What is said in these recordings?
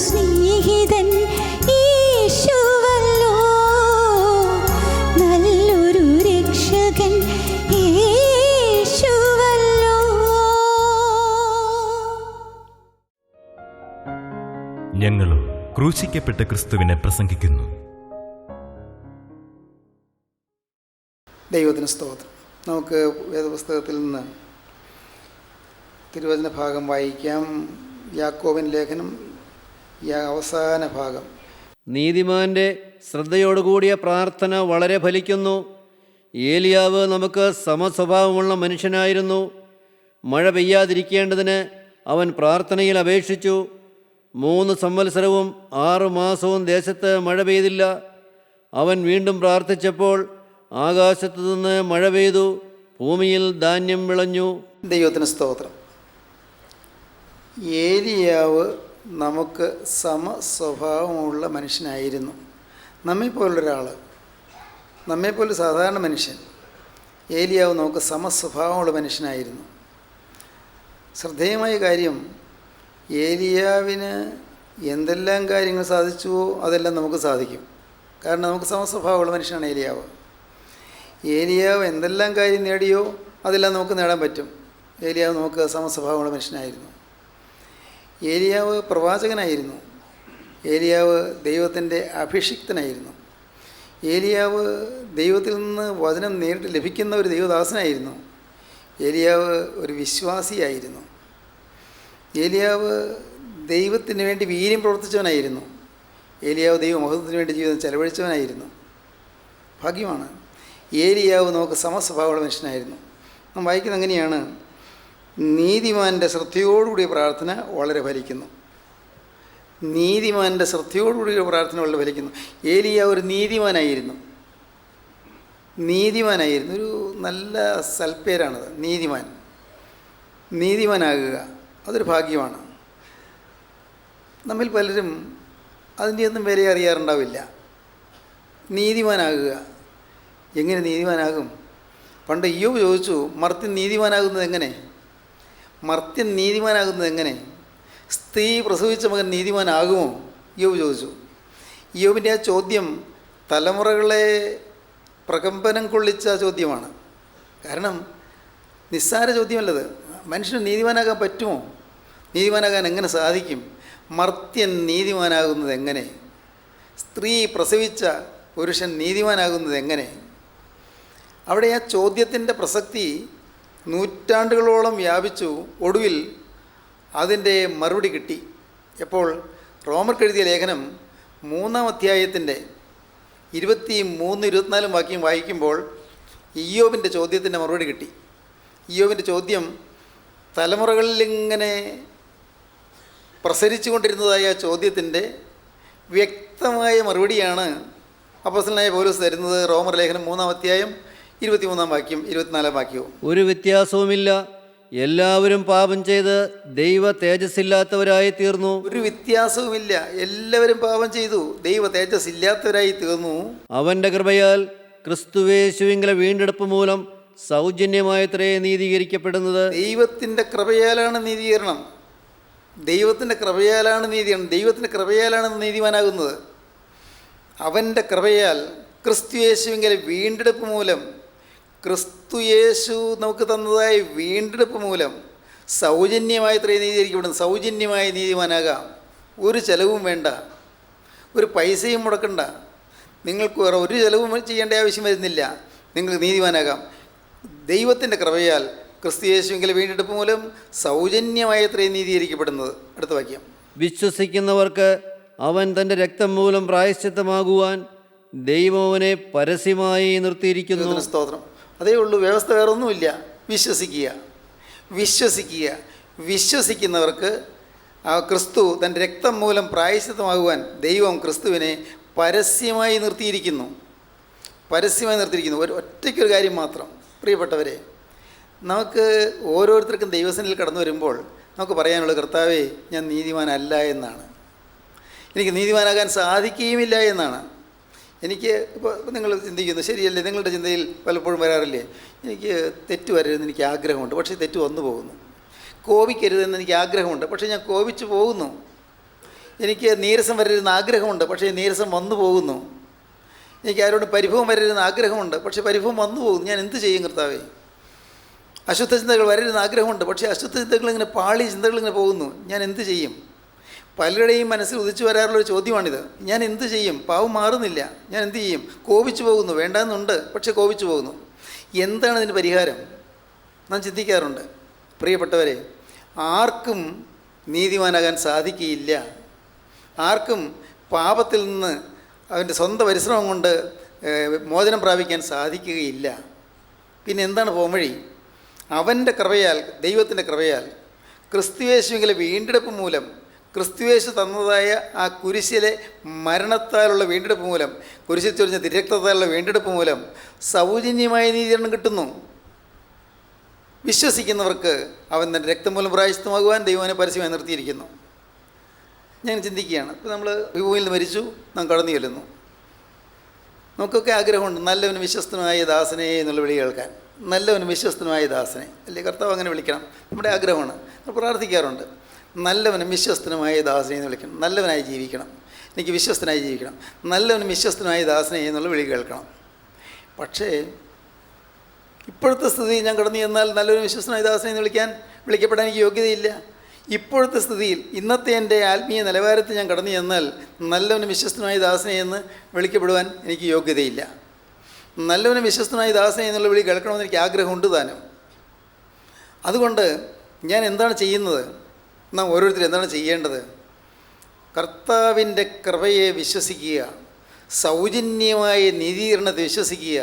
സ്നേഹിതൻ യേശുവല്ലോ, നല്ലൊരു രക്ഷകൻ യേശുവല്ലോ. ഞങ്ങളും ക്രൂശിക്കപ്പെട്ട ക്രിസ്തുവിനെ പ്രസംഗിക്കുന്നു. ദൈവത്തിന് സ്തോത്രം. നമുക്ക് വേദപുസ്തകത്തിൽ നിന്ന് തിരുവചന ഭാഗം വായിക്കാം. യാക്കോബിൻ ലേഖനം അവസാന ഭാഗം. നീതിമാന്റെ ശ്രദ്ധയോടുകൂടിയ പ്രാർത്ഥന വളരെ ഫലിക്കുന്നു. ഏലിയാവ് നമുക്ക് സമസ്വഭാവമുള്ള മനുഷ്യനായിരുന്നു. മഴ പെയ്യാതിരിക്കേണ്ടതിന് അവൻ പ്രാർത്ഥനയിൽ അപേക്ഷിച്ചു. 3 സംവത്സരവും 6 മാസവും ദേശത്ത് മഴ പെയ്തില്ല. അവൻ വീണ്ടും പ്രാർത്ഥിച്ചപ്പോൾ ആകാശത്തു നിന്ന് മഴ പെയ്തു, ഭൂമിയിൽ ധാന്യം വിളഞ്ഞു. ദൈവത്തിന് സ്തോത്രം. ഏലിയാവ് നമുക്ക് സമസ്വഭാവമുള്ള മനുഷ്യനായിരുന്നു. നമ്മെപ്പോലൊരാൾ, നമ്മെപ്പോലെ സാധാരണ മനുഷ്യൻ. ഏലിയാവ് നമുക്ക് സമസ്വഭാവമുള്ള മനുഷ്യനായിരുന്നു. ശ്രദ്ധേയമായ കാര്യം, ഏലിയാവിന് എന്തെല്ലാം കാര്യങ്ങൾ സാധിച്ചുവോ അതെല്ലാം നമുക്ക് സാധിക്കും. കാരണം നമുക്ക് സമസ്വഭാവമുള്ള മനുഷ്യനാണ് ഏലിയാവ്. ഏലിയാവ് എന്തെല്ലാം കാര്യം നേടിയോ അതെല്ലാം നമുക്ക് നേടാൻ പറ്റും. ഏലിയാവ് നമുക്ക് സമസ്വഭാവമുള്ള മനുഷ്യനായിരുന്നു. ഏലിയാവ് പ്രവാചകനായിരുന്നു. ഏലിയാവ് ദൈവത്തിൻ്റെ അഭിഷിക്തനായിരുന്നു. ഏലിയാവ് ദൈവത്തിൽ നിന്ന് വചനം നേരിട്ട് ലഭിക്കുന്ന ഒരു ദൈവദാസനായിരുന്നു. ഏലിയാവ് ഒരു വിശ്വാസിയായിരുന്നു. ഏലിയാവ് ദൈവത്തിന് വേണ്ടി വീര്യം പ്രവർത്തിച്ചവനായിരുന്നു. ഏലിയാവ് ദൈവമഹത്വത്തിന് വേണ്ടി ജീവിതം ചെലവഴിച്ചവനായിരുന്നു. ഭാഗ്യമാണ്. ഏലിയാവ് നമുക്ക് സമസ്വഭാവമുള്ള മനുഷ്യനായിരുന്നു. നാം വായിക്കുന്നത് എങ്ങനെയാണ്? നീതിമാൻ്റെ ശ്രദ്ധയോടുകൂടിയ പ്രാർത്ഥന വളരെ ഫലിക്കുന്നു. നീതിമാൻ്റെ ശ്രദ്ധയോടുകൂടിയ പ്രാർത്ഥന വളരെ ഫലിക്കുന്നു. ഏലിയാവ് ഒരു നീതിമാനായിരുന്നു. നീതിമാനായിരുന്നു. ഒരു നല്ല സൽപ്പേരാണത്, നീതിമാൻ. നീതിമാനാകുക അതൊരു ഭാഗ്യമാണ്. നമ്മിൽ പലരും അതിൻ്റെ ഒന്നും വില അറിയാറുണ്ടാവില്ല. നീതിമാനാകുക. എങ്ങനെ നീതിമാനാകും? പണ്ട് ഇയ്യോബ് ചോദിച്ചു, മർത്യൻ നീതിമാനാകുന്നത് എങ്ങനെ? മർത്യൻ നീതിമാനാകുന്നത് എങ്ങനെ? സ്ത്രീ പ്രസവിച്ച മകൻ നീതിമാനാകുമോ? ഇയ്യോബ് ചോദിച്ചു. ഇയ്യോബിൻ്റെ ആ ചോദ്യം തലമുറകളെ പ്രകമ്പനം കൊള്ളിച്ച ചോദ്യമാണ്. കാരണം നിസ്സാര ചോദ്യമല്ലത്. മനുഷ്യന് നീതിമാനാകാൻ പറ്റുമോ? നീതിമാനാകാൻ എങ്ങനെ സാധിക്കും? മർത്യൻ നീതിമാനാകുന്നത് എങ്ങനെ? സ്ത്രീ പ്രസവിച്ച പുരുഷൻ നീതിമാനാകുന്നത് എങ്ങനെ? അവിടെ ആ ചോദ്യത്തിൻ്റെ പ്രസക്തി നൂറ്റാണ്ടുകളോളം വ്യാപിച്ചു. ഒടുവിൽ അതിൻ്റെ മറുപടി കിട്ടി. എപ്പോൾ? റോമർക്ക് എഴുതിയ ലേഖനം 3-ാം അധ്യായത്തിൻ്റെ 23-24 വാക്യം വായിക്കുമ്പോൾ ഇയ്യോബിൻ്റെ ചോദ്യത്തിൻ്റെ മറുപടി കിട്ടി. ഇയ്യോബിൻ്റെ ചോദ്യം തലമുറകളിലിങ്ങനെ പ്രസരിച്ചു കൊണ്ടിരുന്നതായ ആ ചോദ്യത്തിൻ്റെ വ്യക്തമായ മറുപടിയാണ് അപ്പോസ്തലനായ പൗലോസ് തരുന്നത്. റോമർ ലേഖനം 3-ാം അധ്യായം 23-ാം വാക്യം 24-ാം വാക്യവും. ഒരു വ്യത്യാസവുമില്ല, എല്ലാവരും പാപം ചെയ്ത് ദൈവ തേജസ്സില്ലാത്തവരായി തീർന്നു. ഒരു വ്യത്യാസവുമില്ല, എല്ലാവരും പാപം ചെയ്തു ദൈവ തേജസ് ഇല്ലാത്തവരായി തീർന്നു. അവൻ്റെ കൃപയാൽ ക്രിസ്തുയേശുവിങ്കലെ വീണ്ടെടുപ്പ് മൂലം സൗജന്യമായത്രേ നീതീകരിക്കപ്പെടുന്നത്. ദൈവത്തിൻ്റെ കൃപയാലാണ് നീതീകരണം. ദൈവത്തിൻ്റെ കൃപയാലാണ് നീതീകരണം. ദൈവത്തിൻ്റെ കൃപയാലാണ് നീതിമാനാകുന്നത്. അവൻ്റെ കൃപയാൽ ക്രിസ്തുയേശുവിങ്കലെ വീണ്ടെടുപ്പ് മൂലം, ക്രിസ്തുയേശു നമുക്ക് തന്നതായ വീണ്ടെടുപ്പ് മൂലം സൗജന്യമായത്രേ നീതീകരിക്കപ്പെടുന്നത്. സൗജന്യമായി നീതിമാനാകാം. ഒരു ചെലവും വേണ്ട, ഒരു പൈസയും മുടക്കണ്ട. നിങ്ങൾക്ക് വേറെ ഒരു ചെലവും ചെയ്യേണ്ട ആവശ്യം വരുന്നില്ല. നിങ്ങൾ നീതിമാനാകാം. ദൈവത്തിൻ്റെ കൃപയാൽ ക്രിസ്തുയേശുവിങ്കലെ വീണ്ടെടുപ്പ് മൂലം സൗജന്യമായത്രേ നീതീകരിക്കപ്പെടുന്നത്. അടുത്ത വാക്യം. വിശ്വസിക്കുന്നവർക്ക് അവൻ തൻ്റെ രക്തം മൂലം പ്രായശ്ചിത്തമാകുവാൻ ദൈവം അവനെ പരസ്യമായി നിർത്തിയിരിക്കുന്നു. സ്തോത്രം. അതേ ഉള്ളൂ, വ്യവസ്ഥ വേറെ ഒന്നുമില്ല. വിശ്വസിക്കുക, വിശ്വസിക്കുക. വിശ്വസിക്കുന്നവർക്ക് ആ ക്രിസ്തു തൻ്റെ രക്തം മൂലം പ്രായശ്ചിത്തമാകുവാൻ ദൈവം ക്രിസ്തുവിനെ പരസ്യമായി നിർത്തിയിരിക്കുന്നു. പരസ്യമായി നിർത്തിയിരിക്കുന്നു. ഒറ്റയ്ക്കൊരു കാര്യം മാത്രം. പ്രിയപ്പെട്ടവരെ, നമുക്ക് ഓരോരുത്തർക്കും ദൈവസന്നിധിയിൽ കടന്നു വരുമ്പോൾ നമുക്ക് പറയാനുള്ളത്, കർത്താവേ, ഞാൻ നീതിമാനല്ല എന്നാണ്. എനിക്ക് നീതിമാനാകാൻ സാധിക്കുകയുമില്ല എന്നാണ്. എനിക്ക് ഇപ്പോൾ നിങ്ങൾ ചിന്തിക്കുന്നു, ശരിയല്ലേ? നിങ്ങളുടെ ചിന്തയിൽ പലപ്പോഴും വരാറില്ലേ, എനിക്ക് തെറ്റ് വരരുതെന്ന് എനിക്ക് ആഗ്രഹമുണ്ട്, പക്ഷേ തെറ്റ് വന്നു പോകുന്നു. കോപിക്കരുതെന്ന് എനിക്ക് ആഗ്രഹമുണ്ട്, പക്ഷേ ഞാൻ കോപിച്ചു പോകുന്നു. എനിക്ക് നീരസം വരരുന്ന ആഗ്രഹമുണ്ട്, പക്ഷേ നീരസം വന്നു പോകുന്നു. എനിക്ക് ആരോടും പരിഭവം വരരുന്ന ആഗ്രഹമുണ്ട്, പക്ഷേ പരിഭവം വന്നു പോകുന്നു. ഞാൻ എന്ത് ചെയ്യും കർത്താവേ? അശുദ്ധ ചിന്തകൾ വരരുന്ന ആഗ്രഹമുണ്ട്, പക്ഷേ അശുദ്ധ ചിന്തകൾ ഇങ്ങനെ പാളി ചിന്തകൾ ഇങ്ങനെ പോകുന്നു. ഞാൻ എന്ത് ചെയ്യും? പലരുടെയും മനസ്സിൽ ഉദിച്ചു വരാറുള്ളൊരു ചോദ്യമാണിത്. ഞാൻ എന്ത് ചെയ്യും? പാവം മാറുന്നില്ല, ഞാൻ എന്ത് ചെയ്യും? കോപിച്ചു പോകുന്നു, വേണ്ടാന്നുണ്ട്, പക്ഷേ കോപിച്ചു പോകുന്നു. എന്താണ് ഇതിന് പരിഹാരം? നാം ചിന്തിക്കാറുണ്ട്. പ്രിയപ്പെട്ടവരെ, ആർക്കും നീതിമാനാകാൻ സാധിക്കുകയില്ല. ആർക്കും പാപത്തിൽ നിന്ന് അവൻ്റെ സ്വന്തം പരിശ്രമം കൊണ്ട് മോചനം പ്രാപിക്കാൻ സാധിക്കുകയില്ല. പിന്നെ എന്താണ് പോംവഴി? അവൻ്റെ കൃപയാൽ, ദൈവത്തിൻ്റെ കൃപയാൽ, ക്രിസ്തുയേശുവിലെ വീണ്ടെടുപ്പ് മൂലം, ക്രിസ്തുയേശു തന്നതായ ആ കുരിശിലെ മരണത്താലുള്ള വീണ്ടെടുപ്പ് മൂലം, കുരിശിൽ ചൊരിഞ്ഞ തിരക്തത്താലുള്ള വീണ്ടെടുപ്പ് മൂലം സൗജന്യമായ നീതീകരണം കിട്ടുന്നു. വിശ്വസിക്കുന്നവർക്ക് അവൻ തൻ്റെ രക്തം മൂലം പ്രായശ്ചിത്തമാകുവാൻ ദൈവം അവനെ പരസ്യമായി നിർത്തിയിരിക്കുന്നു. ഞാൻ ചിന്തിക്കുകയാണ്. ഇപ്പോൾ നമ്മൾ ഭൂമിയിൽ നിന്ന് മരിച്ചു, നാം കടന്നു ചെല്ലുന്നു. നമുക്കൊക്കെ ആഗ്രഹമുണ്ട് നല്ലവനും വിശ്വസ്തനുമായ ദാസനെ എന്നുള്ള വിളി കേൾക്കാൻ. നല്ലവനും വിശ്വസ്തനുമായ ദാസനെ അല്ലേ കർത്താവ് അങ്ങനെ വിളിക്കണം, നമ്മുടെ ആഗ്രഹമാണ്. നമ്മൾ പ്രാർത്ഥിക്കാറുണ്ട്, നല്ലവനും വിശ്വസ്തനുമായ ദാസനെ എന്ന് വിളിക്കണം, നല്ലവനായി ജീവിക്കണം, എനിക്ക് വിശ്വസ്തനായി ജീവിക്കണം, നല്ലവനും വിശ്വസ്തനുമായ ദാസനെ എന്നുള്ള വിളി കേൾക്കണം. പക്ഷേ ഇപ്പോഴത്തെ സ്ഥിതി ഞാൻ കടന്നു ചെന്നാൽ നല്ലൊരു വിശ്വസ്തനായ ദാസനെ എന്ന് വിളിക്കപ്പെടാൻ എനിക്ക് യോഗ്യതയില്ല. ഇപ്പോഴത്തെ സ്ഥിതിയിൽ, ഇന്നത്തെ എൻ്റെ ആത്മീയ നിലവാരത്തിൽ ഞാൻ കടന്നു ചെന്നാൽ നല്ലവനും വിശ്വസ്തനായ ദാസനെ എന്ന് വിളിക്കപ്പെടുവാൻ എനിക്ക് യോഗ്യതയില്ല. നല്ലവനും വിശ്വസ്തനായ ദാസനെ എന്നുള്ള വിളി കേൾക്കണമെന്ന് എനിക്ക് ആഗ്രഹമുണ്ട് താനും. അതുകൊണ്ട് ഞാൻ എന്താണ് ചെയ്യുന്നത്? നാം ഓരോരുത്തരും എന്താണ് ചെയ്യേണ്ടത്? കർത്താവിൻ്റെ കൃപയെ വിശ്വസിക്കുക, സൗജന്യമായ നീതീകരണത്തെ വിശ്വസിക്കുക,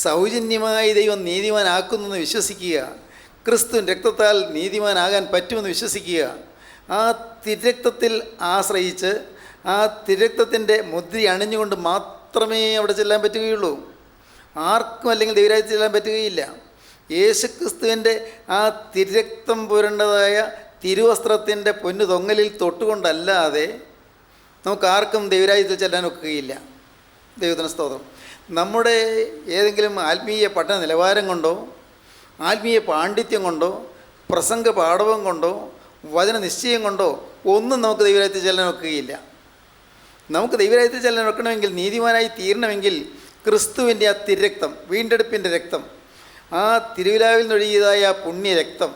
സൗജന്യമായി ദൈവം നീതിമാനാക്കുന്നെന്ന് വിശ്വസിക്കുക, ക്രിസ്തുവിൻ രക്തത്താൽ നീതിമാനാകാൻ പറ്റുമെന്ന് വിശ്വസിക്കുക. ആ തിരക്തത്തിൽ ആശ്രയിച്ച് ആ തിരക്തത്തിൻ്റെ മുദ്ര അണിഞ്ഞുകൊണ്ട് മാത്രമേ അവിടെ ചെല്ലാൻ പറ്റുകയുള്ളൂ. ആർക്കും അല്ലെങ്കിൽ ദൈവരാജ്യത്തിൽ ചെല്ലാൻ പറ്റുകയില്ല. യേശുക്രിസ്തുവിൻ്റെ ആ തിരക്തം പുരണ്ടതായ തിരുവസ്ത്രത്തിൻ്റെ പൊന്നു തൊങ്ങലിൽ തൊട്ടുകൊണ്ടല്ലാതെ നമുക്കാർക്കും ദൈവരാജ്യത്തിൽ ചെല്ലാൻ ഒക്കുകയില്ല. ദൈവത്തിന് സ്തോത്രം. നമ്മുടെ ഏതെങ്കിലും ആത്മീയ പഠന നിലവാരം കൊണ്ടോ ആത്മീയ പാണ്ഡിത്യം കൊണ്ടോ പ്രസംഗ പാഠവം കൊണ്ടോ വചന നിശ്ചയം കൊണ്ടോ ഒന്നും നമുക്ക് ദൈവരാജ്യത്തിൽ ചെല്ലാൻ ഒക്കുകയില്ല. നമുക്ക് ദൈവരാജ്യത്തിൽ ചെല്ലാൻ ഒക്കണമെങ്കിൽ, നീതിമാനായി തീരണമെങ്കിൽ ക്രിസ്തുവിൻ്റെ ആ തിരക്തം, വീണ്ടെടുപ്പിൻ്റെ രക്തം, ആ തിരുവിലാവിൽ നൊഴുകിയതായ ആ പുണ്യരക്തം,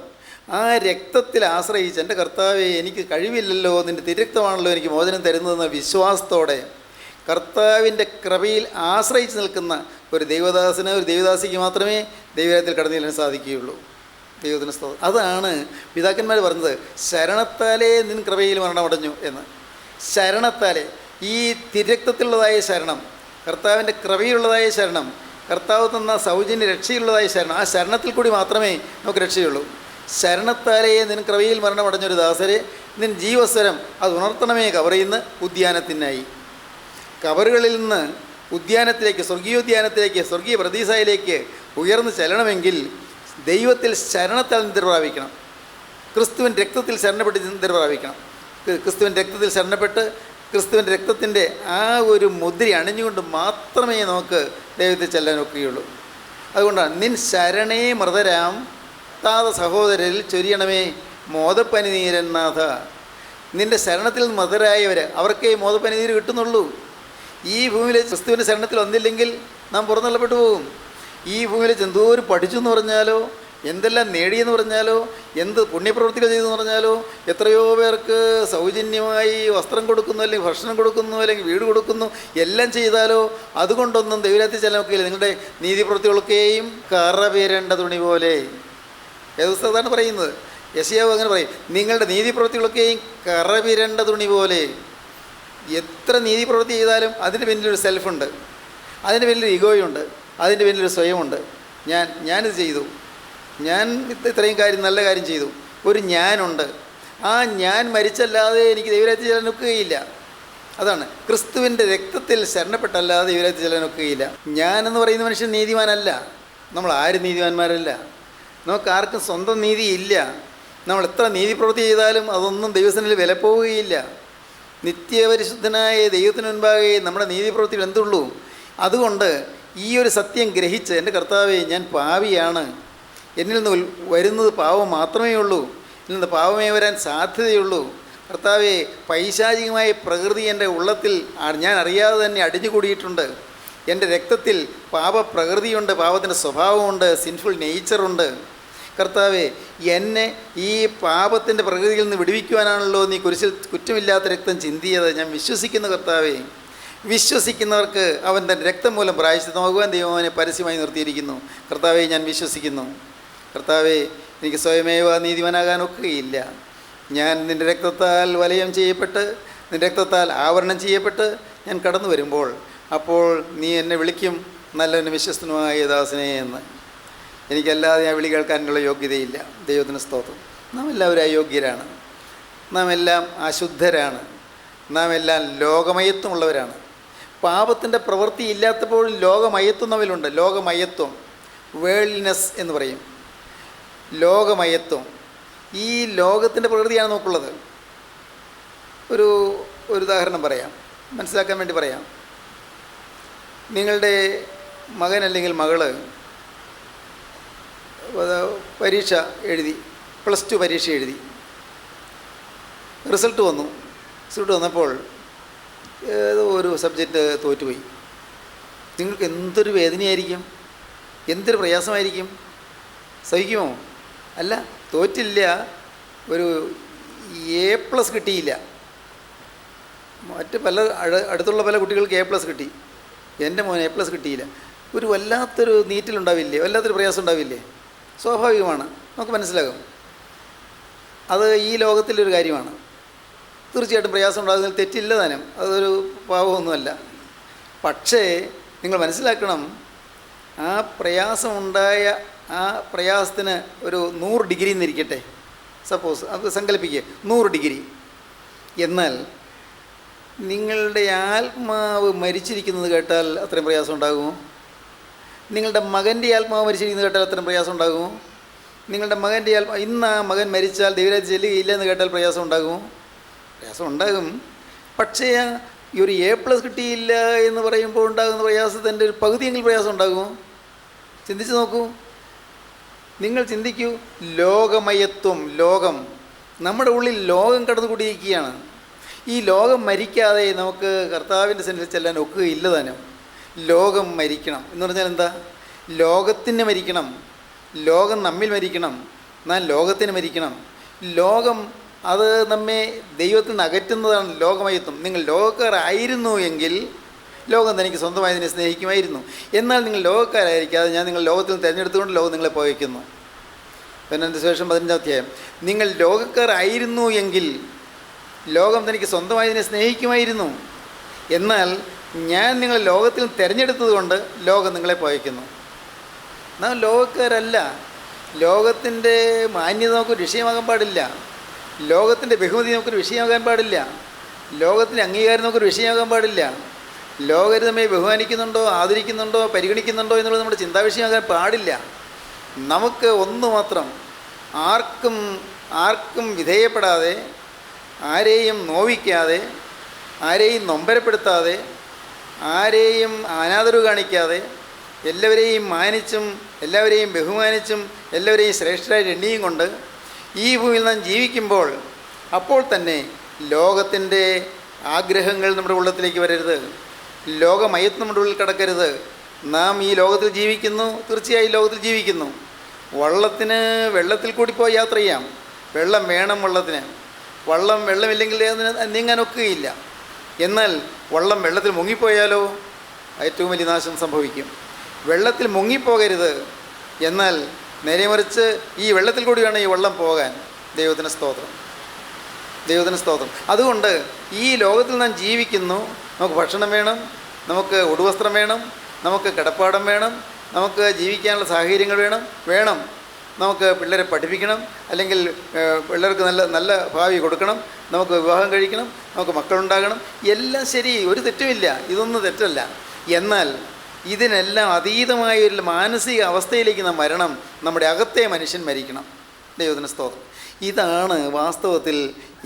ആ രക്തത്തിൽ ആശ്രയിച്ച് എൻ്റെ കർത്താവേ എനിക്ക് കഴിവില്ലല്ലോ, നിൻ്റെ തിരക്തമാണല്ലോ എനിക്ക് മോചനം തരുന്നതെന്ന വിശ്വാസത്തോടെ കർത്താവിൻ്റെ കൃപയിൽ ആശ്രയിച്ച് നിൽക്കുന്ന ഒരു ദൈവദാസന്, ഒരു ദൈവദാസിക്ക് മാത്രമേ ദൈവരാജ്യത്തിൽ കടന്നു ചെല്ലാൻ സാധിക്കുകയുള്ളൂ. ദൈവത്തിന് സ്തോത്രം. അതാണ് പിതാക്കന്മാർ പറഞ്ഞത്, ശരണത്താലേ നിൻ കൃപയിൽ മരണമടഞ്ഞു എന്ന്. ശരണത്താലേ, ഈ തിരക്തത്തിലുള്ളതായ ശരണം, കർത്താവിൻ്റെ കൃപയിലുള്ളതായ ശരണം, കർത്താവ് തന്ന സൗജന്യ രക്ഷയുള്ളതായ ശരണം, ആ ശരണത്തിൽ കൂടി മാത്രമേ നമുക്ക് രക്ഷയുള്ളൂ. ശരണത്താലേ നിൻ കൃപയിൽ മരണമടഞ്ഞൊരു ദാസരെ നിൻ ജീവസ്വരം അത് ഉണർത്തണമേ കവറിയുന്ന ഉദ്യാനത്തിനായി. കവറുകളിൽ നിന്ന് ഉദ്യാനത്തിലേക്ക്, സ്വർഗീയോദ്യാനത്തിലേക്ക്, സ്വർഗീയ പ്രതീസായിലേക്ക് ഉയർന്നു ചെല്ലണമെങ്കിൽ ദൈവത്തിൽ ശരണത്താൽ നിദ്ര പ്രാപിക്കണം. ക്രിസ്തുവിൻ രക്തത്തിൽ ശരണപ്പെട്ട് നിദ്ര പ്രാപിക്കണം. ക്രിസ്തുവിൻ രക്തത്തിൽ ശരണപ്പെട്ട് ക്രിസ്തുവിൻ്റെ രക്തത്തിൻ്റെ ആ ഒരു മുദ്ര അണിഞ്ഞുകൊണ്ട് മാത്രമേ നമുക്ക് ദൈവത്തിൽ ചെല്ലാൻ ഒക്കുകയുള്ളൂ. അതുകൊണ്ടാണ് നിൻ ശരണേ മൃതരാം താത സഹോദരരിൽ ചൊരിയണമേ മോദപ്പനിനീരനാഥ. നിൻ്റെ ശരണത്തിൽ മൃതരായവർ, അവർക്കേ മോദപ്പനിനീര് കിട്ടുന്നുള്ളൂ. ഈ ഭൂമിയിൽ ക്രിസ്തുവിൻ്റെ ശരണത്തിൽ വന്നില്ലെങ്കിൽ നാം പുറന്തള്ളപ്പെട്ടു പോകും. ഈ ഭൂമിയിൽ എന്തോരം പഠിച്ചു എന്ന് പറഞ്ഞാലോ, എന്തെല്ലാം നേടിയെന്ന് പറഞ്ഞാലോ, എന്ത് പുണ്യപ്രവൃത്തികൾ ചെയ്തെന്ന് പറഞ്ഞാലോ, എത്രയോ പേർക്ക് സൗജന്യമായി വസ്ത്രം കൊടുക്കുന്നു, അല്ലെങ്കിൽ ഭക്ഷണം കൊടുക്കുന്നു, അല്ലെങ്കിൽ വീട് കൊടുക്കുന്നു, എല്ലാം ചെയ്താലോ അതുകൊണ്ടൊന്നും ദൈവരാജ്യത്തിൽ ചെല്ലാൻ ഒക്കെയില്ല. നിങ്ങളുടെ നീതിപ്രവൃത്തികളൊക്കെയും കറ പേരേണ്ട തുണി പോലെ. ഏത് പുസ്തകത്താണ് പറയുന്നത്? യെശയ്യാവ് അങ്ങനെ പറയും, നിങ്ങളുടെ നീതിപ്രവൃത്തികളൊക്കെയും കറ പേരേണ്ട തുണി പോലെ. എത്ര നീതിപ്രവൃത്തി ചെയ്താലും അതിന് പിന്നിലൊരു സെൽഫുണ്ട്, അതിന് പിന്നിലൊരു ഈഗോയുണ്ട്, അതിൻ്റെ പിന്നിലൊരു സ്വയമുണ്ട്. ഞാനിത് ചെയ്തു, ഞാൻ ഇത്രയും കാര്യം നല്ല കാര്യം ചെയ്തു, ഒരു ഞാനുണ്ട്. ആ ഞാൻ മരിച്ചല്ലാതെ എനിക്ക് ദൈവരാജ്യത്തിൽ ചെല്ലാൻ ഒക്കുകയില്ല. അതാണ് ക്രിസ്തുവിൻ്റെ രക്തത്തിൽ ശരണപ്പെട്ടല്ലാതെ ദൈവരാജ്യത്തിൽ ചെല്ലാൻ ഒക്കുകയില്ല. ഞാനെന്ന് പറയുന്ന മനുഷ്യൻ നീതിമാനല്ല. നമ്മൾ ആരും നീതിമാന്മാരല്ല. നമുക്കാർക്കും സ്വന്തം നീതിയില്ല. നമ്മൾ എത്ര നീതിപ്രവൃത്തി ചെയ്താലും അതൊന്നും ദൈവസന്നിധിയിൽ വില പോവുകയില്ല. നിത്യപരിശുദ്ധനായ ദൈവത്തിന് മുൻപാകെ നമ്മുടെ നീതിപ്രവൃത്തികൾ എന്തുള്ളൂ? അതുകൊണ്ട് ഈ ഒരു സത്യം ഗ്രഹിച്ച്, എൻ്റെ കർത്താവേ ഞാൻ പാപിയാണ്, എന്നിൽ നിന്ന് വരുന്നത് പാവം മാത്രമേ ഉള്ളൂ, എന്നിൽ നിന്ന് പാവമേ വരാൻ സാധ്യതയുള്ളൂ, കർത്താവെ, പൈശാചികമായ പ്രകൃതി എൻ്റെ ഉള്ളത്തിൽ ഞാൻ അറിയാതെ തന്നെ അടിഞ്ഞുകൂടിയിട്ടുണ്ട്. എൻ്റെ രക്തത്തിൽ പാപപ്രകൃതിയുണ്ട്, പാപത്തിൻ്റെ സ്വഭാവമുണ്ട്, സിൻഫുൾ നേച്ചറുണ്ട്. കർത്താവെ, എന്നെ ഈ പാപത്തിൻ്റെ പ്രകൃതിയിൽ നിന്ന് വിടുവിക്കുവാനാണല്ലോ നീ കുരിശിൽ കുറ്റമില്ലാത്ത രക്തം ചിന്തിയത്. ഞാൻ വിശ്വസിക്കുന്നു കർത്താവെ. വിശ്വസിക്കുന്നവർക്ക് അവൻ തൻ്റെ രക്തം മൂലം പ്രായശ്ചിത്തമാകുവാൻ ദൈവം അവനെ പരസ്യമായി നിർത്തിയിരിക്കുന്നു. കർത്താവെ, ഞാൻ വിശ്വസിക്കുന്നു. കർത്താവെ, എനിക്ക് സ്വയമേവ നീതിമാനാകാൻ ഒക്കുകയില്ല. ഞാൻ നിൻ്റെ രക്തത്താൽ വലയം ചെയ്യപ്പെട്ട്, നിൻ്റെ രക്തത്താൽ ആവരണം ചെയ്യപ്പെട്ട് ഞാൻ കടന്നു വരുമ്പോൾ അപ്പോൾ നീ എന്നെ വിളിക്കും, നല്ലവന് വിശ്വസ്തനുമായ ദാസനെ എന്ന്. എനിക്കല്ലാതെ ആ വിളി കേൾക്കാനുള്ള യോഗ്യതയില്ല. ദൈവത്തിന് സ്തോത്രം. നാം എല്ലാവരും അയോഗ്യരാണ്. നാം എല്ലാം അശുദ്ധരാണ്. നാം എല്ലാം ലോകമയത്വമുള്ളവരാണ്. പാപത്തിൻ്റെ പ്രവൃത്തി ഇല്ലാത്തപ്പോഴും ലോകമയത്വം നമ്മിലുണ്ട്. ലോകമയത്വം, വേൾഡ്നെസ് എന്ന് പറയും. ലോകമയത്വം, ഈ ലോകത്തിൻ്റെ പ്രകൃതിയാണ് നമുക്കുള്ളത്. ഒരു ഉദാഹരണം പറയാം, മനസ്സിലാക്കാൻ വേണ്ടി പറയാം. നിങ്ങളുടെ മകൻ അല്ലെങ്കിൽ മകള് പരീക്ഷ എഴുതി, +2 പരീക്ഷ എഴുതി, റിസൾട്ട് വന്നപ്പോൾ ഏതോ ഒരു സബ്ജക്റ്റ് തോറ്റുപോയി. നിങ്ങൾക്ക് എന്തൊരു വേദനയായിരിക്കും, എന്തൊരു പ്രയാസമായിരിക്കും. സഹിക്കുമോ? അല്ല, തോറ്റില്ല, ഒരു A+ കിട്ടിയില്ല. മറ്റ് അടുത്തുള്ള പല കുട്ടികൾക്ക് A+ കിട്ടി. എൻ്റെ മോൻ A+ കിട്ടിയില്ല. ഒരു വല്ലാത്തൊരു നീറ്റിലുണ്ടാവില്ലേ, വല്ലാത്തൊരു പ്രയാസം ഉണ്ടാവില്ലേ? സ്വാഭാവികമാണ്, നമുക്ക് മനസ്സിലാകും. അത് ഈ ലോകത്തിലൊരു കാര്യമാണ്. തീർച്ചയായിട്ടും പ്രയാസം ഉണ്ടാകുന്നതിൽ തെറ്റില്ല താനും, അതൊരു പാവമൊന്നുമല്ല. പക്ഷേ നിങ്ങൾ മനസ്സിലാക്കണം, ആ പ്രയാസമുണ്ടായ ആ പ്രയാസത്തിന് ഒരു 100 ഡിഗ്രി എന്നിരിക്കട്ടെ, സപ്പോസ് അത് സങ്കല്പിക്കുക, 100 ഡിഗ്രി. എന്നാൽ നിങ്ങളുടെ ആത്മാവ് മരിച്ചിരിക്കുന്നത് കേട്ടാൽ അത്രയും പ്രയാസം ഉണ്ടാകുമോ? നിങ്ങളുടെ മകൻ്റെ ആത്മാവ് മരിച്ചിരിക്കുന്നത് കേട്ടാൽ അത്രയും പ്രയാസം ഉണ്ടാകുമോ? നിങ്ങളുടെ മകൻ്റെ ഇന്ന് ആ മകൻ മരിച്ചാൽ ദൈവരാജ്യം ചെല്ലുകയില്ല എന്ന് കേട്ടാൽ പ്രയാസം ഉണ്ടാകുമോ? പ്രയാസം ഉണ്ടാകും. പക്ഷേ ഈ ഒരു A+ കിട്ടിയില്ല എന്ന് പറയുമ്പോൾ ഉണ്ടാകുന്ന പ്രയാസത്തിൻ്റെ ഒരു പകുതിയെങ്കിലും പ്രയാസം ഉണ്ടാകുമോ? ചിന്തിച്ച് നോക്കൂ. നിങ്ങൾ ചിന്തിക്കൂ. ലോകമയത്വം, ലോകം, നമ്മുടെ ഉള്ളിൽ ലോകം കടന്നുകൂടിയിരിക്കുകയാണ്. ഈ ലോകം മരിക്കാതെ നമുക്ക് കർത്താവിൻ്റെ സന്നിധിയിൽ ചെല്ലാൻ ഒക്കുകയില്ല താനും. ലോകം മരിക്കണം എന്ന് പറഞ്ഞാൽ എന്താ? ലോകത്തിന് മരിക്കണം, ലോകം നമ്മിൽ മരിക്കണം, നാം ലോകത്തിന് മരിക്കണം. ലോകം അത് നമ്മെ ദൈവത്തിൽ നിന്ന് അകറ്റുന്നതാണ് ലോകമയത്വം. നിങ്ങൾ ലോകക്കാരായിരുന്നു എങ്കിൽ ലോകം തനിക്ക് സ്വന്തമായി നിന്നെ സ്നേഹിക്കുമായിരുന്നു. എന്നാൽ നിങ്ങൾ ലോകക്കാരായിരിക്കാതെ ഞാൻ നിങ്ങൾ ലോകത്തിൽ നിന്ന് തിരഞ്ഞെടുത്തുകൊണ്ട് ലോകം നിങ്ങളെ പോയിക്കുന്നു. പിന്നെ ശേഷം 15-ാം അധ്യായം, നിങ്ങൾ ലോകക്കാരായിരുന്നു എങ്കിൽ ലോകം തനിക്ക് സ്വന്തമായി നിന്നെ സ്നേഹിക്കുമായിരുന്നു. എന്നാൽ ഞാൻ നിങ്ങളെ ലോകത്തിൽ തിരഞ്ഞെടുത്തത് കൊണ്ട് ലോകം നിങ്ങളെ പോയിക്കുന്നു. നാം ലോകക്കാരല്ല. ലോകത്തിൻ്റെ മാന്യത നമുക്കൊരു വിഷയമാകാൻ പാടില്ല. ലോകത്തിൻ്റെ ബഹുമതി നമുക്കൊരു വിഷയമാകാൻ പാടില്ല. ലോകത്തിൻ്റെ അംഗീകാരം നമുക്കൊരു വിഷയമാകാൻ പാടില്ല. ലോകർ നമ്മെ ബഹുമാനിക്കുന്നുണ്ടോ, ആദരിക്കുന്നുണ്ടോ, പരിഗണിക്കുന്നുണ്ടോ എന്നുള്ളത് നമ്മുടെ ചിന്താവിഷയമാകാൻ പാടില്ല. നമുക്ക് ഒന്ന് മാത്രം, ആർക്കും വിധേയപ്പെടാതെ, ആരെയും നോവിക്കാതെ, ആരെയും നൊമ്പരപ്പെടുത്താതെ, ആരെയും അനാദരവ് കാണിക്കാതെ, എല്ലാവരെയും മാനിച്ചും എല്ലാവരെയും ബഹുമാനിച്ചും എല്ലാവരെയും ശ്രേഷ്ഠരായിട്ട് എണ്ണിയും കൊണ്ട് ഈ ഭൂമിയിൽ നാം ജീവിക്കുമ്പോൾ അപ്പോൾ തന്നെ ലോകത്തിൻ്റെ ആഗ്രഹങ്ങൾ നമ്മുടെ ഉള്ളത്തിലേക്ക് വരരുത്. ലോകമയത്ത് നമ്മുടെ ഉള്ളിൽ കിടക്കരുത്. നാം ഈ ലോകത്തിൽ ജീവിക്കുന്നു, തീർച്ചയായും ലോകത്തിൽ ജീവിക്കുന്നു. വെള്ളത്തിൽ കൂടി പോയി യാത്ര ചെയ്യാം. വെള്ളം വേണം വള്ളത്തിന്. വെള്ളമില്ലെങ്കിൽ അതിന് നീങ്ങാൻ ഒക്കുകയില്ല. എന്നാൽ വെള്ളത്തിൽ മുങ്ങിപ്പോയാലോ ഏറ്റവും വലിയ നാശം സംഭവിക്കും. വെള്ളത്തിൽ മുങ്ങിപ്പോകരുത്. എന്നാൽ നേരെ മറിച്ച് ഈ വെള്ളത്തിൽ കൂടി വേണം ഈ വെള്ളം പോകാൻ. ദൈവത്തിന് സ്തോത്രം, ദൈവത്തിന് സ്തോത്രം. അതുകൊണ്ട് ഈ ലോകത്തിൽ നാം ജീവിക്കുന്നു. നമുക്ക് ഭക്ഷണം വേണം, നമുക്ക് ഉടുവസ്ത്രം വേണം, നമുക്ക് കിടപ്പാടം വേണം, നമുക്ക് ജീവിക്കാനുള്ള സാഹചര്യങ്ങൾ വേണം. നമുക്ക് പിള്ളേരെ പഠിപ്പിക്കണം, അല്ലെങ്കിൽ പിള്ളേർക്ക് നല്ല ഭാവി കൊടുക്കണം, നമുക്ക് വിവാഹം കഴിക്കണം, നമുക്ക് മക്കളുണ്ടാകണം. എല്ലാം ശരി, ഒരു തെറ്റുമില്ല, ഇതൊന്നും തെറ്റല്ല. എന്നാൽ ഇതിനെല്ലാം അതീതമായ ഒരു മാനസിക അവസ്ഥയിലേക്ക് നാം വരണം. നമ്മുടെ അകത്തെ മനുഷ്യൻ മരിക്കണം. ദൈവത്തിന് സ്തോത്രം. ഇതാണ് വാസ്തവത്തിൽ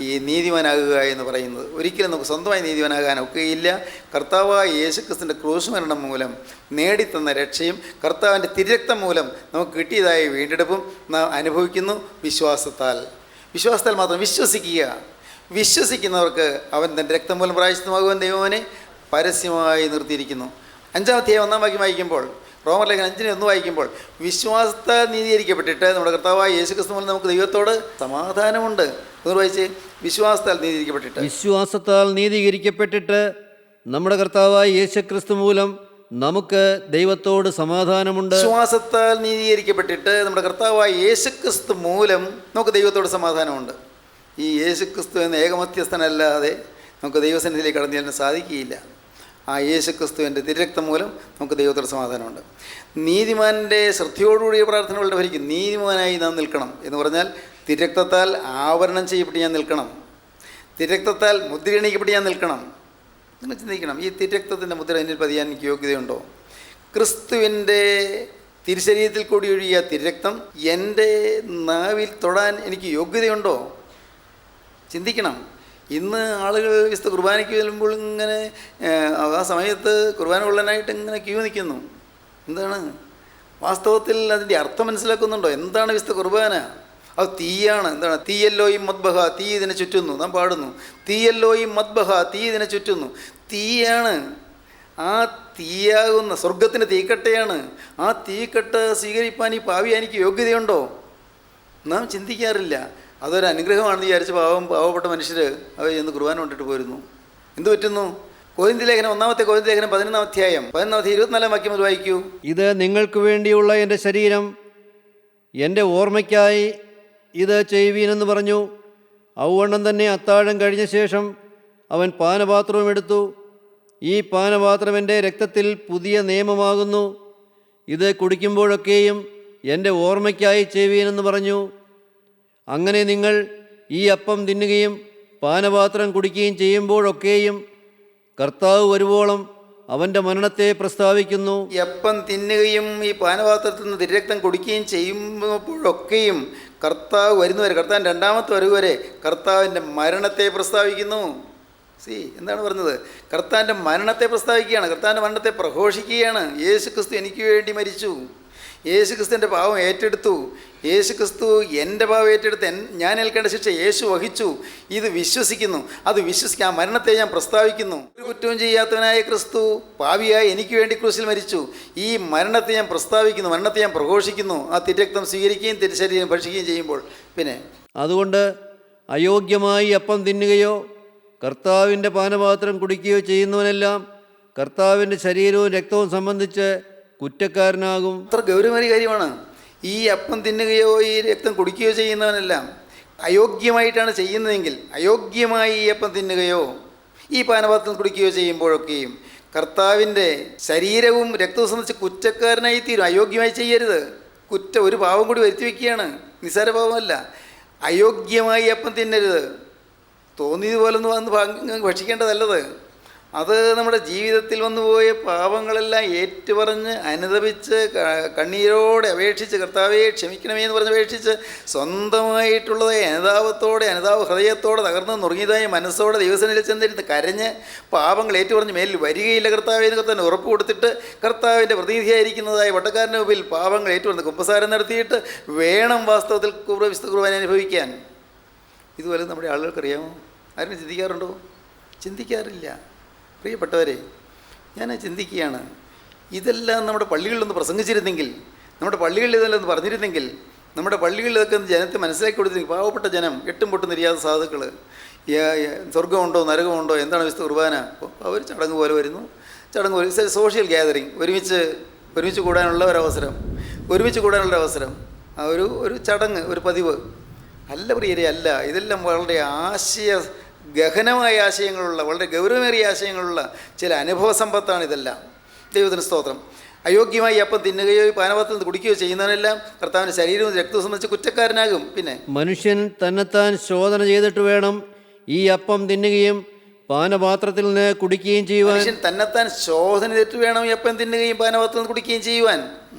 ഈ നീതിമാനാകുക എന്ന് പറയുന്നത്. ഒരിക്കലും നമുക്ക് സ്വന്തമായി നീതിമാനാകാൻ ഒക്കുകയില്ല. കർത്താവായ യേശുക്രിസ്തുവിൻ്റെ ക്രൂശ് മരണം മൂലം നേടിത്തന്ന രക്ഷയും കർത്താവിൻ്റെ തിരുരക്തം മൂലം നമുക്ക് കിട്ടിയതായ വീണ്ടെടുപ്പും നാം അനുഭവിക്കുന്നു വിശ്വാസത്താൽ മാത്രം. വിശ്വസിക്കുന്നവർക്ക് അവൻ തൻ്റെ രക്തം മൂലം പ്രായശ്ചിത്തമാകുവാൻ ദൈവം അവനെ പരസ്യമായി നിർത്തിയിരിക്കുന്നു. 5-ാം അധ്യായം 1-ാം വാക്യം വായിക്കുമ്പോൾ, റോമർ ലേഖനം 5:1 വായിക്കുമ്പോൾ, വിശ്വാസത്താൽ നീതീകരിക്കപ്പെട്ടിട്ട് നമ്മുടെ കർത്താവായ യേശുക്രിസ്തു മൂലം നമുക്ക് ദൈവത്തോട് സമാധാനമുണ്ട്. ഒന്ന് വായിച്ച്, വിശ്വാസത്താൽ നീതീകരിക്കപ്പെട്ടിട്ട്. വിശ്വാസത്താൽ നീതീകരിക്കപ്പെട്ടിട്ട് നമ്മുടെ കർത്താവായ യേശുക്രിസ്തു മൂലം നമുക്ക് ദൈവത്തോട് സമാധാനമുണ്ട്. വിശ്വാസത്താൽ നീതീകരിക്കപ്പെട്ടിട്ട് നമ്മുടെ കർത്താവായ യേശുക്രിസ്തു മൂലം നമുക്ക് ദൈവത്തോട് സമാധാനമുണ്ട്. ഈ യേശുക്രിസ്തു എന്ന ഏകമധ്യസ്ഥനല്ലാതെ നമുക്ക് ദൈവസന്നിധിയിലേക്ക് കടന്നു ചെല്ലാൻ സാധിക്കുകയില്ല. ആ യേശുക്രിസ്തുവിൻ്റെ തിരുരക്തം മൂലം നമുക്ക് ദൈവത്തോട് സമാധാനമുണ്ട്. നീതിമാൻ്റെ ശ്രദ്ധയോടുകൂടിയ പ്രാർത്ഥനകളുടെ ഭരിക്കും. നീതിമാനായി നാം നിൽക്കണം എന്ന് പറഞ്ഞാൽ തിരുരക്തത്താൽ ആവരണം ചെയ്യപ്പെട്ട് ഞാൻ നിൽക്കണം, തിരുരക്തത്താൽ മുദ്രയണിക്കപ്പെട്ട് ഞാൻ നിൽക്കണം. നിങ്ങൾ ചിന്തിക്കണം, ഈ തിരുരക്തത്തിൻ്റെ മുദ്ര എന്നിൽ പതിയാൻ എനിക്ക് യോഗ്യതയുണ്ടോ? ക്രിസ്തുവിൻ്റെ തിരുശരീരത്തിൽ കൂടി ഒഴുകിയ തിരുരക്തം എൻ്റെ നാവിൽ തൊടാൻ എനിക്ക് യോഗ്യതയുണ്ടോ? ചിന്തിക്കണം. ഇന്ന് ആളുകൾ വിശുദ്ധ കുർബാനയ്ക്ക് ചെല്ലുമ്പോൾ ഇങ്ങനെ ആ സമയത്ത് കുർബാന കൊള്ളാനായിട്ട് ഇങ്ങനെ ക്യൂ നിൽക്കുന്നു. എന്താണ് വാസ്തവത്തിൽ അതിൻ്റെ അർത്ഥം മനസ്സിലാക്കുന്നുണ്ടോ? എന്താണ് വിശുദ്ധ കുർബാന? അത് തീയാണ്. എന്താണ്? തീയല്ലോയും മദ്ബഹ, തീ ഇതിനെ ചുറ്റുന്നു. നാം പാടുന്നു, തീയല്ലോയും മദ്ബഹ, തീ ഇതിനെ ചുറ്റുന്നു. തീയാണ്. ആ തീയാകുന്ന സ്വർഗത്തിൻ്റെ തീക്കട്ടയാണ്. ആ തീക്കട്ട സ്വീകരിപ്പാൻ ഈ പാവിയാൻ എനിക്ക് യോഗ്യതയുണ്ടോ? നാം ചിന്തിക്കാറില്ല. അതൊരു അനുഗ്രഹമാണെന്ന് വിചാരിച്ച് പാവപ്പെട്ട മനുഷ്യർ അവർ ചെന്ന് കുർബാന കൊണ്ടിട്ട് പോരുന്നു. എന്ത് പറ്റുന്നു? കൊരിന്ത്യർ ലേഖനം 1-ാമത്തെ കൊരിന്ത്യർ ലേഖനം 11-ാം അധ്യായം 24-ാം വാക്യം മുതൽ വായിക്കൂ. ഇത് നിങ്ങൾക്ക് വേണ്ടിയുള്ള എൻ്റെ ശരീരം, എൻ്റെ ഓർമ്മയ്ക്കായി ഇത് ചെയ്യുവീനെന്ന് പറഞ്ഞു. ഔവണ്ണം തന്നെ അത്താഴം കഴിഞ്ഞ ശേഷം അവൻ പാനപാത്രവും എടുത്തു. ഈ പാനപാത്രം എൻ്റെ രക്തത്തിൽ പുതിയ നിയമമാകുന്നു. ഇത് കുടിക്കുമ്പോഴൊക്കെയും എൻ്റെ ഓർമ്മയ്ക്കായി ചെയ്യുവീനെന്ന് പറഞ്ഞു. അങ്ങനെ നിങ്ങൾ ഈ അപ്പം തിന്നുകയും പാനപാത്രം കുടിക്കുകയും ചെയ്യുമ്പോഴൊക്കെയും കർത്താവ് വരുവോളം അവൻ്റെ മരണത്തെ പ്രസ്താവിക്കുന്നു. ഈ അപ്പം തിന്നുകയും ഈ പാനപാത്രത്തിൽ നിന്ന് തിരുരക്തം കുടിക്കുകയും ചെയ്യുമ്പോഴൊക്കെയും കർത്താവ് വരുന്നവരെ, കർത്താവിൻ്റെ 2-ാമത്തെ വരവ് വരെ കർത്താവിൻ്റെ മരണത്തെ പ്രസ്താവിക്കുന്നു. എന്താണ് പറഞ്ഞത്? കർത്താവിൻ്റെ മരണത്തെ പ്രസ്താവിക്കുകയാണ്, കർത്താവിൻ്റെ മരണത്തെ പ്രഘോഷിക്കുകയാണ്. യേശുക്രിസ്തു എനിക്ക് വേണ്ടി മരിച്ചു, യേശുക്രിസ്തുവിൻ്റെ പാവം ഏറ്റെടുത്തു, യേശുക്രിസ്തു എൻ്റെ പാവം ഏറ്റെടുത്ത് ഞാൻ ഏൽക്കേണ്ട ശിക്ഷ യേശു വഹിച്ചു. ഇത് വിശ്വസിക്കുന്നു. അത് ആ മരണത്തെ ഞാൻ പ്രസ്താവിക്കുന്നു. ഒരു കുറ്റവും ചെയ്യാത്തവനായ ക്രിസ്തു പാവിയായി എനിക്ക് വേണ്ടി ക്രൂശിൽ മരിച്ചു. ഈ മരണത്തെ ഞാൻ പ്രസ്താവിക്കുന്നു, മരണത്തെ ഞാൻ പ്രഘോഷിക്കുന്നു. ആ തിരുരക്തം സ്വീകരിക്കുകയും തിരുശരീരം ഭക്ഷിക്കുകയും ചെയ്യുമ്പോൾ പിന്നെ അതുകൊണ്ട് അയോഗ്യമായി അപ്പം തിന്നുകയോ കർത്താവിൻ്റെ പാനപാത്രം കുടിക്കുകയോ ചെയ്യുന്നവനെല്ലാം കർത്താവിൻ്റെ ശരീരവും രക്തവും സംബന്ധിച്ച് കുറ്റക്കാരനാകും. അത്ര ഗൗരവമേറിയ കാര്യമാണ്. ഈ അപ്പം തിന്നുകയോ ഈ രക്തം കുടിക്കുകയോ ചെയ്യുന്നവനെല്ലാം അയോഗ്യമായിട്ടാണ് ചെയ്യുന്നതെങ്കിൽ, അയോഗ്യമായി ഈ അപ്പം തിന്നുകയോ ഈ പാനപാത്രം കുടിക്കുകയോ ചെയ്യുമ്പോഴൊക്കെയും കർത്താവിൻ്റെ ശരീരവും രക്തവും സംബന്ധിച്ച് കുറ്റക്കാരനായി തീരും. അയോഗ്യമായി ചെയ്യരുത്. ഒരു പാവം കൂടി വരുത്തി വയ്ക്കുകയാണ്. നിസ്സാര പാവമല്ല. അയോഗ്യമായി അപ്പം തിന്നരുത്. തോന്നിയതുപോലൊന്നും വന്ന് ഭക്ഷിക്കേണ്ടതല്ലത്. അത് നമ്മുടെ ജീവിതത്തിൽ വന്നുപോയ പാപങ്ങളെല്ലാം ഏറ്റുപറഞ്ഞ് അനുതപിച്ച് കണ്ണീരോടെ അപേക്ഷിച്ച് കർത്താവെ ക്ഷമിക്കണമേ എന്ന് പറഞ്ഞ് അപേക്ഷിച്ച് സ്വന്തമായിട്ടുള്ളത് അനുതാപ ഹൃദയത്തോടെ തകർന്ന് നുറുങ്ങിയതായ മനസ്സോടെ ദൈവസന്നിധിയിൽ ചെന്നിരുന്ന് കരഞ്ഞ് പാപങ്ങൾ ഏറ്റുപറഞ്ഞ് മേലിൽ വരികയില്ല കർത്താവെ എന്ന് കർത്താവിന് ഉറപ്പ് കൊടുത്തിട്ട് കർത്താവിൻ്റെ പ്രതിനിധിയായിരിക്കുന്നതായ വട്ടക്കാരൻ്റെ മുമ്പിൽ പാപങ്ങൾ ഏറ്റുപറഞ്ഞ് കുമ്പസാരം നടത്തിയിട്ട് വേണം വാസ്തവത്തിൽ വിശുദ്ധ കുർബാന അനുഭവിക്കാൻ. ഇതുപോലെ നമ്മുടെ ആളുകൾക്കറിയാമോ? ആരും ചിന്തിക്കാറുണ്ടോ? ചിന്തിക്കാറില്ല. പ്രിയപ്പെട്ടവരെ, ഞാൻ ചിന്തിക്കുകയാണ്, ഇതെല്ലാം നമ്മുടെ പള്ളികളിലൊന്ന് പ്രസംഗിച്ചിരുന്നെങ്കിൽ, നമ്മുടെ പള്ളികളിൽ ഇതെല്ലാം ഒന്ന് പറഞ്ഞിരുന്നെങ്കിൽ, നമ്മുടെ പള്ളികളിലൊക്കെ ജനത്തെ മനസ്സിലാക്കി കൊടുത്തിരുന്നെങ്കിൽ, പാവപ്പെട്ട ജനം, എട്ടും പൊട്ടും തിരിയാത്ത സാധുക്കൾ, സ്വർഗമുണ്ടോ നരകമുണ്ടോ, എന്താണ് വിശുദ്ധ കുർബാന, അവർ ചടങ്ങ് പോലെ വരുന്നു. ചടങ്ങ് പോലെ സോഷ്യൽ ഗ്യാതറിങ്, ഒരുമിച്ച് കൂടാനുള്ള ഒരവസരം, ഒരു ചടങ്ങ്, ഒരു പതിവ് അല്ല പ്രിയരെ, അല്ല. ഇതെല്ലാം വളരെ ഗഹനമായ ആശയങ്ങളുള്ള, വളരെ ഗൗരവമേറിയ ആശയങ്ങളുള്ള ചില അനുഭവ സമ്പത്താണ് ഇതെല്ലാം. ദൈവത്തിന് സ്തോത്രം. അയോഗ്യമായി അപ്പം തിന്നുകയോ പാനപാത്രത്തിൽ നിന്ന് കുടിക്കുകയോ ചെയ്യുന്നവനെല്ലാം കർത്താവിൻ്റെ ശരീരവും രക്തവും സംബന്ധിച്ച് കുറ്റക്കാരനാകും. പിന്നെ മനുഷ്യൻ തന്നെത്താൻ ശോധന ചെയ്തിട്ട് വേണം ഈ അപ്പം തിന്നുകയും പാനപാത്രത്തിൽ നിന്ന് കുടിക്കുകയും ചെയ്യുവാൻ. മനുഷ്യൻ തന്നെത്താൻ ശോധന ചെയ്തിട്ട് വേണം ഈ അപ്പം തിന്നുകയും പാനപാത്രത്തിൽ നിന്ന് കുടിക്കുകയും ചെയ്യുവാൻ.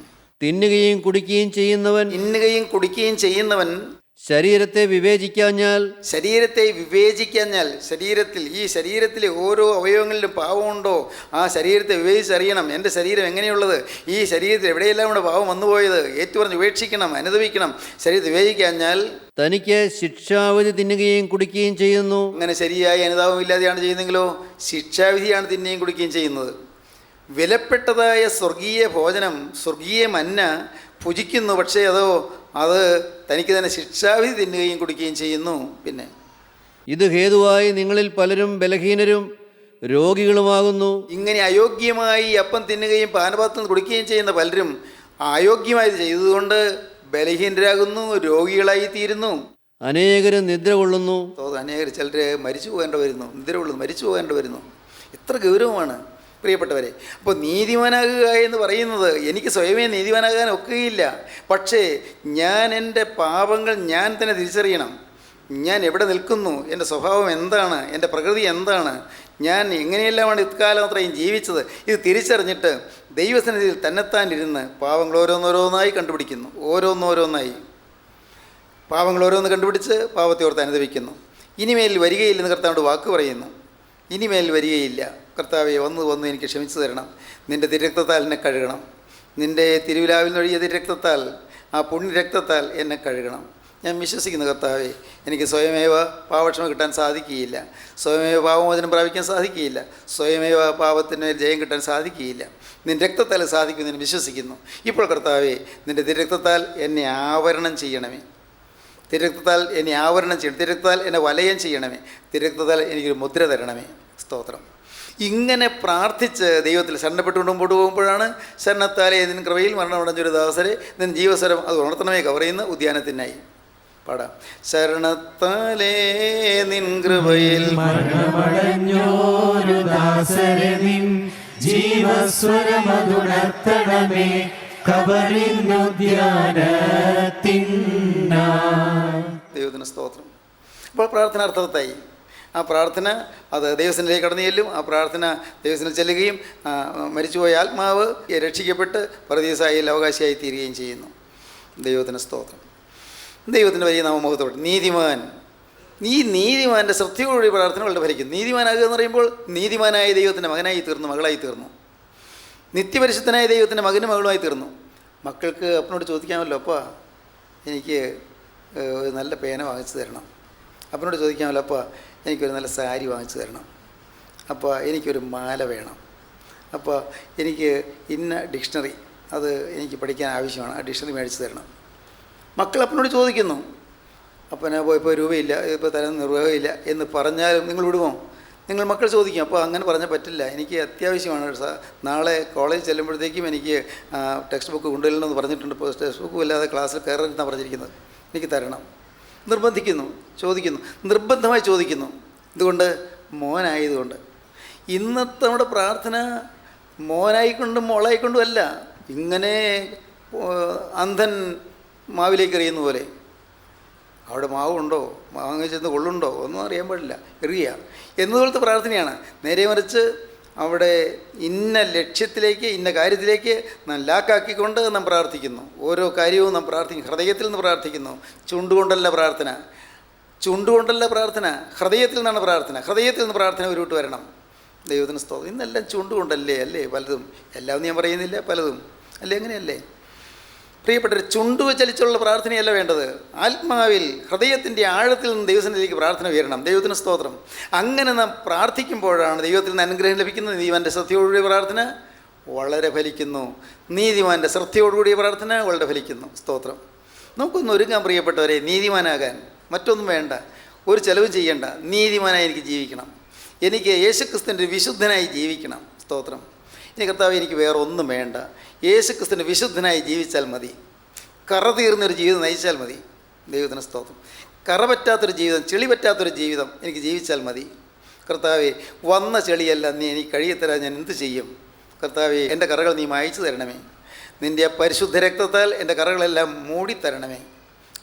തിന്നുകയും കുടിക്കുകയും ചെയ്യുന്നവൻ ശരീരത്തെ വിവേചിക്കാഞ്ഞാൽ, ശരീരത്തിലെ ഓരോ അവയവങ്ങളിലും പാവമുണ്ടോ ആ ശരീരത്തെ വിവേചിച്ചറിയണം. എൻ്റെ ശരീരം എങ്ങനെയുള്ളത്, ഈ ശരീരത്തിൽ എവിടെയെല്ലാം ഇവിടെ പാവം വന്നുപോയത് ഏറ്റുപറഞ്ഞ് ഉപേക്ഷിക്കണം, അനുദപിക്കണം. ശരീരത്തെ വിവേചിക്കാഞ്ഞാൽ തനിക്ക് ശിക്ഷാവിധി തിന്നുകയും കുടിക്കുകയും ചെയ്യുന്നു. അങ്ങനെ ശരിയായ അനുതാപമില്ലാതെയാണ് ചെയ്യുന്നതെങ്കിലോ ശിക്ഷാവിധിയാണ് തിന്നുകയും കുടിക്കുകയും ചെയ്യുന്നത്. വിലപ്പെട്ടതായ സ്വർഗീയ ഭോജനം, സ്വർഗീയ മന്ന ഭുജിക്കുന്നു, പക്ഷേ അത് തനിക്ക് തന്നെ ശിക്ഷാവിധി തിന്നുകയും കുടിക്കുകയും ചെയ്യുന്നു. പിന്നെ ഇത് ഹേതുവായി നിങ്ങളിൽ പലരും ബലഹീനരും രോഗികളുമാകുന്നു. ഇങ്ങനെ അയോഗ്യമായി അപ്പം തിന്നുകയും പാനപാത്രം കുടിക്കുകയും ചെയ്യുന്ന പലരും അയോഗ്യമായത് ചെയ്തതുകൊണ്ട് ബലഹീനരാകുന്നു, രോഗികളായി തീരുന്നു. അനേകരും നിദ്ര കൊള്ളുന്നു. അനേകർ ചിലർ മരിച്ചു പോകേണ്ടി വരുന്നു, നിദ്ര കൊള്ളുന്നു, മരിച്ചു പോകേണ്ടി വരുന്നു. എത്ര ഗൗരവമാണ് പ്രിയപ്പെട്ടവരെ. അപ്പോൾ നീതിമാനാകുക എന്ന് പറയുന്നത് എനിക്ക് സ്വയമേ നീതിമാനാകാൻ ഒക്കുകയില്ല. പക്ഷേ ഞാൻ എൻ്റെ പാപങ്ങൾ ഞാൻ തന്നെ തിരിച്ചറിയണം. ഞാൻ എവിടെ നിൽക്കുന്നു, എൻ്റെ സ്വഭാവം എന്താണ്, എൻ്റെ പ്രകൃതി എന്താണ്, ഞാൻ എങ്ങനെയെല്ലാമാണ് ഇക്കാലം അത്രയും ജീവിച്ചത്, ഇത് തിരിച്ചറിഞ്ഞിട്ട് ദൈവസന്നിധിയിൽ തന്നെത്താനിരുന്ന് പാവങ്ങൾ ഓരോന്നോരോന്നായി കണ്ടുപിടിക്കുന്നു. ഓരോന്നോരോന്നായി പാവങ്ങൾ ഓരോന്ന് കണ്ടുപിടിച്ച് പാവത്തെ ഓർത്ത് അനുഭവിക്കുന്നു. ഇനിമേൽ വരികയില്ലെന്ന് കർത്താവിനോട് വാക്ക് പറയുന്നു. ഇനിമേൽ വരികയില്ല കർത്താവെ, വന്ന് എനിക്ക് ക്ഷമിച്ചു തരണം. നിൻ്റെ തിരക്തത്താൽ എന്നെ കഴുകണം. നിൻ്റെ തിരുവിലാവിൽ നിന്നൊഴിയ തിരക്തത്താൽ, ആ പുണ്യരക്തത്താൽ എന്നെ കഴുകണം. ഞാൻ വിശ്വസിക്കുന്നു കർത്താവെ, എനിക്ക് സ്വയമേവ പാപക്ഷമ കിട്ടാൻ സാധിക്കുകയില്ല, സ്വയമേവ പാപമോചനം പ്രാപിക്കാൻ സാധിക്കുകയില്ല, സ്വയമേവ പാപത്തിന് ജയം കിട്ടാൻ സാധിക്കുകയില്ല. നിൻ്റെ രക്തത്താൽ സാധിക്കുമെന്ന് ഞാൻ വിശ്വസിക്കുന്നു. ഇപ്പോൾ കർത്താവെ, നിൻ്റെ തിരക്തത്താൽ എന്നെ ആവരണം ചെയ്യണമേ. തിരക്തത്താൽ എന്നെ ആവരണം ചെയ്യണം. തിരക്തത്താൽ എന്നെ വലയം ചെയ്യണമേ. തിരക്തത്താൽ എനിക്കൊരു മുദ്ര തരണമേ. സ്തോത്രം. ഇങ്ങനെ പ്രാർത്ഥിച്ച് ദൈവത്തിൽ ശരണപ്പെട്ടുകൊണ്ട് മുമ്പോട്ട് പോകുമ്പോഴാണ് ശരണത്താലേ നിൻ കൃപയിൽ മരണമടഞ്ഞൊരു ദാസരെ നിൻ ജീവസ്വരം അത് ഉണർത്തണമേ കവറയുന്ന ഉദ്യാനത്തിനായി പാടാം. ശരണത്താലേ നിൻ കൃപയിൽ മരണമടഞ്ഞൊരു ദാസരെ നിൻ ജീവസ്വരമതുണർത്തണമേ ദൈവത്തിന് സ്തോത്രം. അപ്പോൾ പ്രാർത്ഥന അർത്ഥവത്തായി. ആ പ്രാർത്ഥന അത് ദൈവത്തിലേക്ക് കടന്നു ചെല്ലും. ആ പ്രാർത്ഥന ദൈവത്തിൽ ചെല്ലുകയും മരിച്ചുപോയ ആത്മാവ് രക്ഷിക്കപ്പെട്ട് പരദീസായിൽ അവകാശിയായി തീരുകയും ചെയ്യുന്നു. ദൈവത്തിന് സ്തോത്രം. ദൈവത്തിൻ്റെ വലിയ നാമമഹത്വപ്പെട്ടു. നീതിമാൻ, ഈ നീതിമാൻ്റെ ശ്രദ്ധയോടുകൂടി പ്രാർത്ഥന വളരെ ഫലിക്കും. നീതിമാനാകുക എന്ന് പറയുമ്പോൾ നീതിമാനായ ദൈവത്തിൻ്റെ മകനായി തീർന്നു, മകളായി തീർന്നു. നിത്യപരിശുദ്ധനായ ദൈവത്തിൻ്റെ മകനും മകളുമായി തീർന്നു. മക്കൾക്ക് അപ്പനോട് ചോദിക്കാമല്ലോ, അപ്പാ എനിക്ക് ഒരു നല്ല പേന വാങ്ങിച്ചു തരണം. അപ്പനോട് ചോദിക്കാമല്ലോ, അപ്പാ എനിക്കൊരു നല്ല സാരി വാങ്ങിച്ചു തരണം. അപ്പോൾ എനിക്കൊരു മാല വേണം. അപ്പോൾ എനിക്ക് ഇന്ന ഡിക്ഷണറി അത് എനിക്ക് പഠിക്കാൻ ആവശ്യമാണ്, ആ ഡിക്ഷണറി മേടിച്ച് തരണം. മക്കൾ അപ്പനോട് ചോദിക്കുന്നു. അപ്പനെ ഇപ്പോൾ രൂപയില്ല, ഇപ്പോൾ തരാൻ നിർവഹമില്ല എന്ന് പറഞ്ഞാലും നിങ്ങൾ വിടുമോ? നിങ്ങൾ മക്കൾ ചോദിക്കും. അപ്പോൾ അങ്ങനെ പറഞ്ഞാൽ പറ്റില്ല, എനിക്ക് അത്യാവശ്യമാണ്, നാളെ കോളേജ് ചെല്ലുമ്പോഴത്തേക്കും എനിക്ക് ടെക്സ്റ്റ് ബുക്ക് കൊണ്ടുവരണമെന്ന് പറഞ്ഞിട്ടുണ്ട്. ഇപ്പോൾ ടെക്സ്റ്റ് ബുക്കും ഇല്ലാതെ ക്ലാസ്സിൽ കയറരുതെന്നാണ് പറഞ്ഞിരിക്കുന്നത്. എനിക്ക് തരണം. നിർബന്ധിക്കുന്നു, ചോദിക്കുന്നു, നിർബന്ധമായി ചോദിക്കുന്നു. ഇതുകൊണ്ട് മോനായതുകൊണ്ട്. ഇന്നത്തെ നമ്മുടെ പ്രാർത്ഥന മോനായിക്കൊണ്ടും മോളായിക്കൊണ്ടും അല്ല, ഇങ്ങനെ അന്ധൻ മാവിലേക്ക് എറിയുന്ന പോലെ. അവിടെ മാവുണ്ടോ, മാങ്ങ ചെന്ന് കൊള്ളുണ്ടോ ഒന്നും അറിയാൻ പാടില്ല, എറിയുക എന്നതുപോലത്തെ പ്രാർത്ഥനയാണ്. നേരെ മറിച്ച് അവിടെ ഇന്ന ലക്ഷ്യത്തിലേക്ക്, ഇന്ന കാര്യത്തിലേക്ക് നാം ലാക്കാക്കിക്കൊണ്ട് നാം പ്രാർത്ഥിക്കുന്നു. ഓരോ കാര്യവും നാം പ്രാർത്ഥിക്കും, ഹൃദയത്തിൽ നിന്ന് പ്രാർത്ഥിക്കുന്നു. ചുണ്ടുകൊണ്ടല്ല പ്രാർത്ഥന, ചുണ്ടുകൊണ്ടല്ല പ്രാർത്ഥന, ഹൃദയത്തിൽ നിന്നാണ് പ്രാർത്ഥന. ഹൃദയത്തിൽ നിന്ന് പ്രാർത്ഥന ഉരുവിട്ട് വരണം. ദൈവത്തിന് സ്തോത്രം. ഇന്നെല്ലാം ചുണ്ടുകൊണ്ടല്ലേ, അല്ലേ? പലതും, എല്ലാം ഞാൻ പറയുന്നില്ല, പലതും അല്ലേ, അങ്ങനെയല്ലേ പ്രിയപ്പെട്ടവർ? ചുണ്ടു ചലിച്ചുള്ള പ്രാർത്ഥനയല്ല വേണ്ടത്. ആത്മാവിൽ, ഹൃദയത്തിൻ്റെ ആഴത്തിൽ നിന്ന് ദൈവത്തിലേക്ക് പ്രാർത്ഥന ഉയരണം. ദൈവത്തിന് സ്തോത്രം. അങ്ങനെ നാം പ്രാർത്ഥിക്കുമ്പോഴാണ് ദൈവത്തിൽ നിന്ന് അനുഗ്രഹം ലഭിക്കുന്നത്. നീതിമാൻ്റെ ശ്രദ്ധയോടുകൂടിയ പ്രാർത്ഥന വളരെ ഫലിക്കുന്നു. നീതിമാൻ്റെ ശ്രദ്ധയോടുകൂടിയ പ്രാർത്ഥന വളരെ ഫലിക്കുന്നു. സ്തോത്രം. നമുക്കൊന്ന് ഒരുങ്ങാൻ പ്രിയപ്പെട്ടവരെ, നീതിമാനാകാൻ. മറ്റൊന്നും വേണ്ട, ഒരു ചെലവും ചെയ്യേണ്ട. നീതിമാനായി എനിക്ക് ജീവിക്കണം. എനിക്ക് യേശുക്രിസ്തുവിൻ്റെ വിശുദ്ധനായി ജീവിക്കണം. സ്തോത്രം. ഇനി കർത്താവ്, എനിക്ക് വേറെ ഒന്നും വേണ്ട, യേശുക്രിസ്തുവിൻ്റെ വിശുദ്ധനായി ജീവിച്ചാൽ മതി. കറ തീർന്നൊരു ജീവിതം നയിച്ചാൽ മതി. ദൈവത്തിന് സ്തോത്രം. കറ പറ്റാത്തൊരു ജീവിതം, ചെളി പറ്റാത്തൊരു ജീവിതം എനിക്ക് ജീവിച്ചാൽ മതി. കർത്താവേ, വന്ന ചെളിയല്ല നീ എനിക്ക് കഴുകിത്തരാൻ ഞാൻ എന്ത് ചെയ്യും? കർത്താവേ, എൻ്റെ കറകൾ നീ മായ്ച്ചു തരണമേ. നിൻ്റെ പരിശുദ്ധ രക്തത്താൽ എൻ്റെ കറകളെല്ലാം മൂടിത്തരണമേ.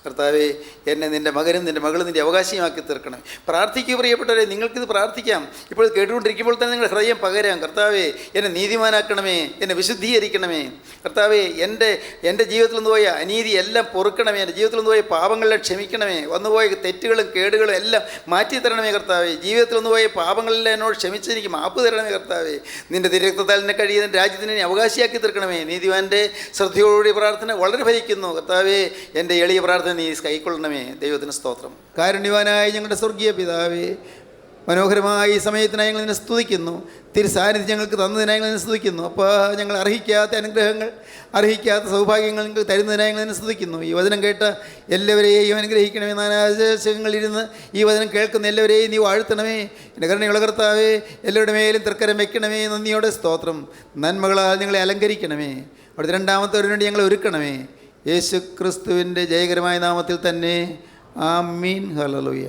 കർത്താവേ, എന്നെ നിൻ്റെ മകനും നിൻ്റെ മകളും നിൻ്റെ അവകാശമാക്കി തീർക്കണം. പ്രാർത്ഥിക്കുക പ്രിയപ്പെട്ടവരെ, നിങ്ങൾക്കിത് പ്രാർത്ഥിക്കാം. ഇപ്പോൾ കേട്ടുകൊണ്ടിരിക്കുമ്പോൾ തന്നെ നിങ്ങളുടെ ഹൃദയം പകരാം. കർത്താവേ, എന്നെ നീതിമാനാക്കണമേ, എന്നെ വിശുദ്ധീകരിക്കണമേ. കർത്താവേ, എൻ്റെ ജീവിതത്തിൽ നിന്ന് പോയ അനീതി എല്ലാം പൊറുക്കണമേ. എൻ്റെ ജീവിതത്തിൽ നിന്ന് പോയ പാപങ്ങളെല്ലാം ക്ഷമിക്കണമേ. വന്നുപോയ തെറ്റുകളും കേടുകളും എല്ലാം മാറ്റി തരണമേ. കർത്താവേ, ജീവിതത്തിൽ നിന്ന് പോയ പാപങ്ങളെല്ലാം എന്നോട് ക്ഷമിച്ച് എനിക്ക് മാപ്പ് തരണമേ. കർത്താവേ, നിൻ്റെ തിരക്തത്താൽ എന്നെ കഴിയുന്ന രാജ്യത്തിന് അവകാശിയാക്കി തീർക്കണമേ. നീതിമാൻ്റെ ശ്രദ്ധയോടുകൂടി പ്രാർത്ഥന വളരെ ഫലിക്കുന്നു. കർത്താവേ, എൻ്റെ എളിയ പ്രാർത്ഥന വചനം നീ കൈക്കൊള്ളണമേ. ദൈവത്തിന് സ്തോത്രം. കാരുണ്യവാനായ ഞങ്ങളുടെ സ്വർഗീയ പിതാവേ, മനോഹരമായ ഈ സമയത്തിനായി ഞങ്ങൾ നിന്നെ സ്തുതിക്കുന്നു. തിരുസാന്നിധ്യം ഞങ്ങൾക്ക് തന്നതിനായി ഞങ്ങൾ നിന്നെ സ്തുതിക്കുന്നു. അപ്പോൾ ഞങ്ങൾ അർഹിക്കാത്ത അനുഗ്രഹങ്ങൾ, അർഹിക്കാത്ത സൗഭാഗ്യങ്ങൾ നിങ്ങൾക്ക് തരുന്നതിനായി ഞങ്ങൾ നിന്നെ സ്തുതിക്കുന്നു. ഈ വചനം കേട്ട എല്ലാവരെയും അനുഗ്രഹിക്കണമേ. നാനാദേശങ്ങളിലിരുന്ന് ഈ വചനം കേൾക്കുന്ന എല്ലാവരെയും നീ വാഴ്ത്തണമേ. എൻ്റെ കരുണയുള്ള കർത്താവേ, എല്ലാവരുടെ മേലും തൃക്കരം വെക്കണമേ. നന്ദിയോടെ സ്തോത്രം. നന്മകളാൽ ഞങ്ങളെ അലങ്കരിക്കണമേ. അവിടുത്തെ രണ്ടാമത്തവരിന് വേണ്ടി ഞങ്ങളെ ഒരുക്കണമേ. യേശു ക്രിസ്തുവിൻ്റെ ജയകരമായ നാമത്തിൽ തന്നെ. ആമീൻ. ഹല്ലേലൂയ.